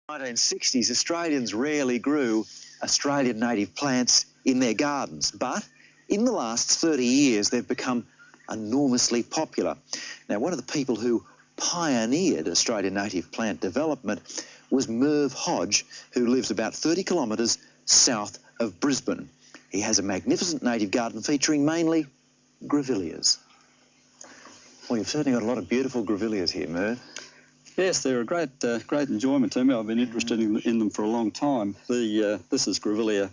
1960s, Australians rarely grew Australian native plants in their gardens, but in the last 30 years they've become enormously popular. Now, one of the people who pioneered Australian native plant development was Merv Hodge, who lives about 30 kilometres south of Brisbane. He has a magnificent native garden featuring mainly grevilleas. Well, you've certainly got a lot of beautiful grevilleas here, Merv. Yes, they're a great enjoyment to me. I've been interested in them for a long time. This is Grevillea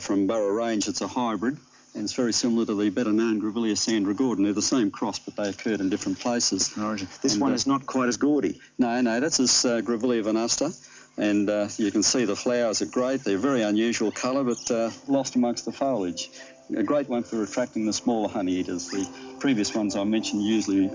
from Burke range. It's a hybrid, and it's very similar to the better-known Grevillea Sandra Gordon. They're the same cross, but they occurred in different places. This one is not quite as gaudy. No, that's Grevillea venusta, and you can see the flowers are great. They're very unusual colour, but lost amongst the foliage. A great one for attracting the smaller honey eaters. The previous ones I mentioned usually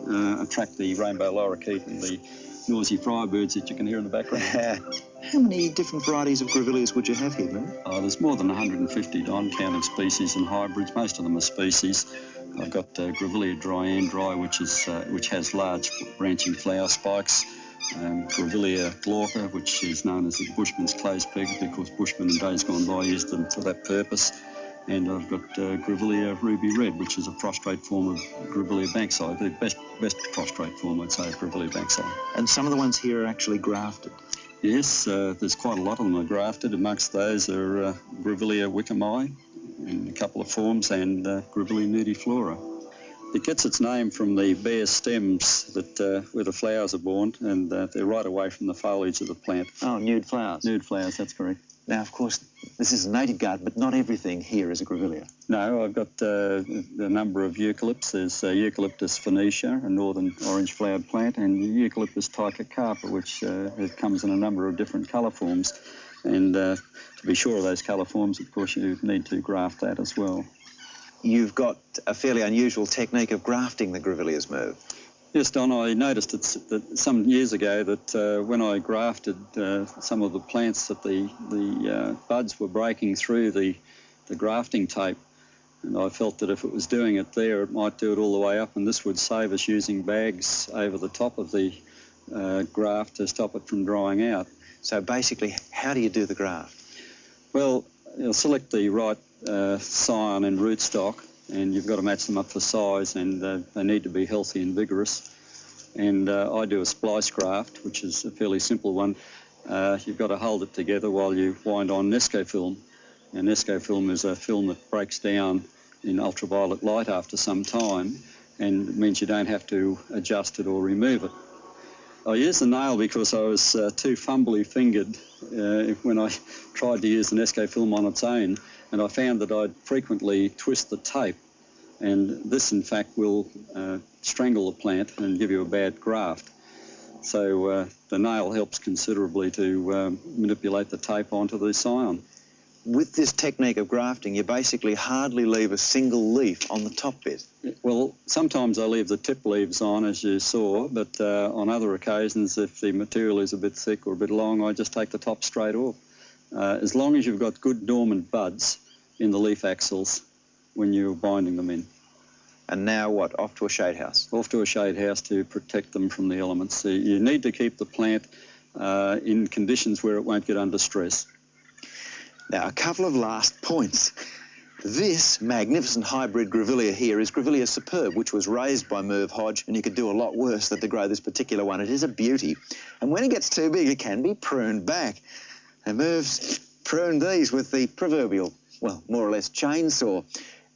attract the rainbow lorikeet and the noisy firebirds that you can hear in the background. How many different varieties of grevilleas would you have here, Merv? Oh, there's more than 150 counting species and hybrids. Most of them are species. I've got Grevillea dry, which has large branching flower spikes. Grevillea glauca, which is known as the bushman's clothes peg because bushmen in days gone by used them for that purpose. And I've got Grevillea ruby red, which is a prostrate form of Grevillea bankside. The best prostrate form, I'd say, of Grevillea bankside. And some of the ones here are actually grafted. Yes, there's quite a lot of them are grafted. Amongst those are Grevillea wickami in a couple of forms and Grevillea nudiflora. It gets its name from the bare stems that where the flowers are born, and they're right away from the foliage of the plant. Oh, nude flowers. Nude flowers, that's correct. Now, of course, this is a native garden, but not everything here is a grevillea. No, I've got a number of eucalypts. There's Eucalyptus phoenicia, a northern orange-flowered plant, and Eucalyptus tychocarpa, which it comes in a number of different colour forms. And to be sure of those colour forms, of course, you need to graft that as well. You've got a fairly unusual technique of grafting the grevilleas, Merv. Yes, Don, I noticed that some years ago that when I grafted some of the plants that the buds were breaking through the grafting tape, and I felt that if it was doing it there, it might do it all the way up, and this would save us using bags over the top of the graft to stop it from drying out. So basically, how do you do the graft? Well, you'll select the right scion and rootstock, and you've got to match them up for size, and they need to be healthy and vigorous. And I do a splice graft, which is a fairly simple one. You've got to hold it together while you wind on Nesco film. And Nesco film is a film that breaks down in ultraviolet light after some time, and it means you don't have to adjust it or remove it. I used the nail because I was too fumbly fingered when I tried to use the Nesco film on its own, and I found that I'd frequently twist the tape, and this in fact will strangle the plant and give you a bad graft. So the nail helps considerably to manipulate the tape onto the scion. With this technique of grafting, you basically hardly leave a single leaf on the top bit. Well, sometimes I leave the tip leaves on, as you saw, but on other occasions, if the material is a bit thick or a bit long, I just take the top straight off. As long as you've got good dormant buds in the leaf axils when you're binding them in. And now what? Off to a shade house? Off to a shade house to protect them from the elements. So you need to keep the plant in conditions where it won't get under stress. Now, a couple of last points. This magnificent hybrid grevillea here is Grevillea superb, which was raised by Merv Hodge, and you could do a lot worse than to grow this particular one. It is a beauty. And when it gets too big, it can be pruned back. And Merv's pruned these with the proverbial, well, more or less chainsaw.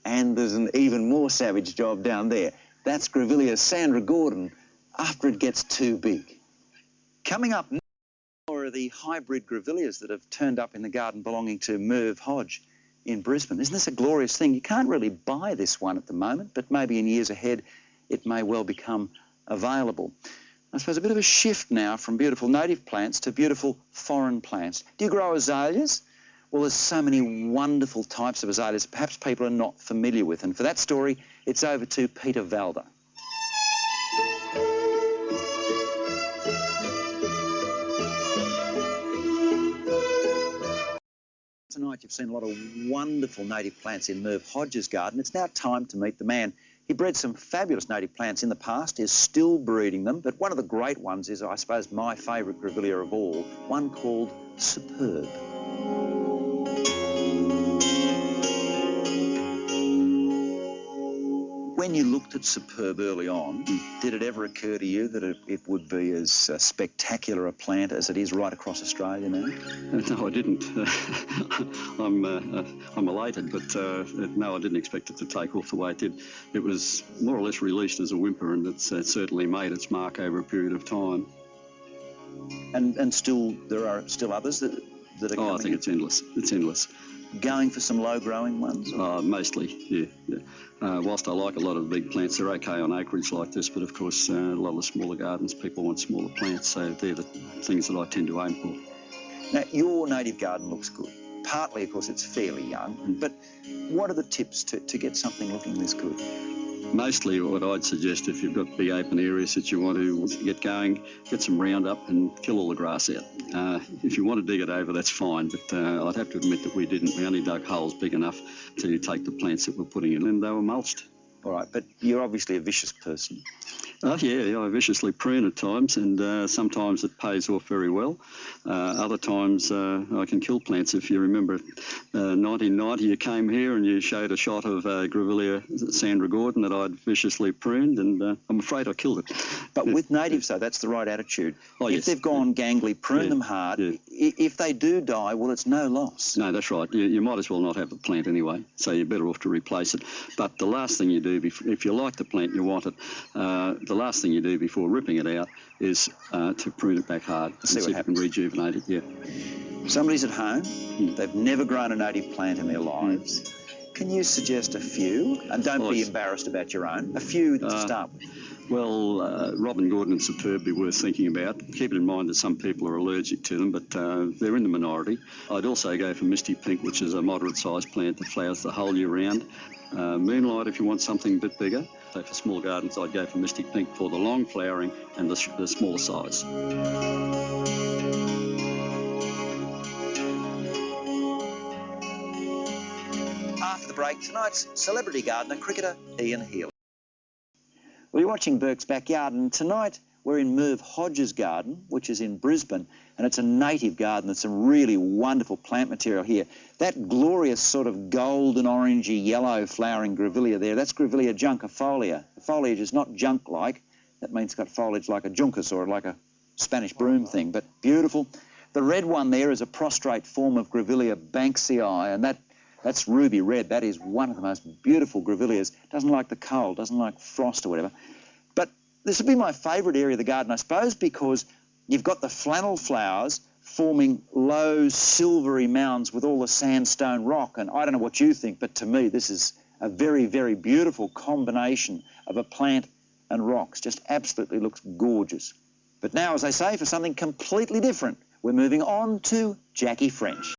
And there's an even more savage job down there. That's Grevillea Sandra Gordon after it gets too big. Coming up now are the hybrid grevilleas that have turned up in the garden belonging to Merv Hodge in Brisbane. Isn't this a glorious thing? You can't really buy this one at the moment, but maybe in years ahead it may well become available. I suppose a bit of a shift now from beautiful native plants to beautiful foreign plants. Do you grow azaleas? Well, there's so many wonderful types of azaleas perhaps people are not familiar with, and for that story it's over to Peter Valder. Tonight you've seen a lot of wonderful native plants in Merv Hodge's garden. It's now time to meet the man. He bred some fabulous native plants in the past, is still breeding them, but one of the great ones is, I suppose, my favourite grevillea of all, one called Superb. When you looked at Superb early on, did it ever occur to you that it would be as spectacular a plant as it is right across Australia now? No, I didn't. I'm elated, but no, I didn't expect it to take off the way it did. It was more or less released as a whimper, and it's certainly made its mark over a period of time. And still, there are still others that are coming? Oh, I think it's endless. It's endless. Going for some low-growing ones? Mostly, yeah. Whilst I like a lot of the big plants, they're okay on acreage like this, but of course a lot of the smaller gardens, people want smaller plants, so they're the things that I tend to aim for. Now, your native garden looks good. Partly, of course, it's fairly young, but what are the tips to get something looking this good? Mostly what I'd suggest, if you've got big open areas that you want to get going, get some Roundup and kill all the grass out. If you want to dig it over, that's fine, but I'd have to admit that we didn't. We only dug holes big enough to take the plants that we're putting in, and they were mulched. All right, but you're obviously a vicious person. Yeah, I viciously prune at times, and sometimes it pays off very well. Other times I can kill plants. If you remember 1990, you came here and you showed a shot of Grevillea Sandra Gordon that I'd viciously pruned, and I'm afraid I killed it. But with natives, though, that's the right attitude. Oh, if they've gone gangly, prune them hard. Yeah. If they do die, well, it's no loss. No, that's right. You might as well not have the plant anyway, so you're better off to replace it. But the last thing you do, if you like the plant, you want it, the last thing you do before ripping it out is to prune it back hard and see if you can rejuvenate it. Yeah. Somebody's at home, they've never grown a native plant in their lives. Can you suggest a few? And don't be embarrassed about your own. A few to start with. Well, Robin Gordon and Superb be worth thinking about. Keep it in mind that some people are allergic to them, but they're in the minority. I'd also go for Misty Pink, which is a moderate-sized plant that flowers the whole year round. Moonlight, if you want something a bit bigger. So for small gardens, I'd go for Misty Pink for the long flowering and the smaller size. After the break, tonight's celebrity gardener, cricketer Ian Healy. Well, you're watching Burke's Backyard, and tonight we're in Merv Hodge's garden, which is in Brisbane, and it's a native garden. There's some really wonderful plant material here. That glorious sort of golden, orangey, yellow flowering grevillea there, that's Grevillea junkifolia. The foliage is not junk-like. That means it's got foliage like a juncus or like a Spanish broom thing, but beautiful. The red one there is a prostrate form of Grevillea banksii, and that's ruby red. That is one of the most beautiful grevilleas. Doesn't like the cold, doesn't like frost or whatever. But this would be my favourite area of the garden, I suppose, because you've got the flannel flowers forming low silvery mounds with all the sandstone rock. And I don't know what you think, but to me this is a very, very beautiful combination of a plant and rocks. Just absolutely looks gorgeous. But now, as I say, for something completely different, we're moving on to Jackie French.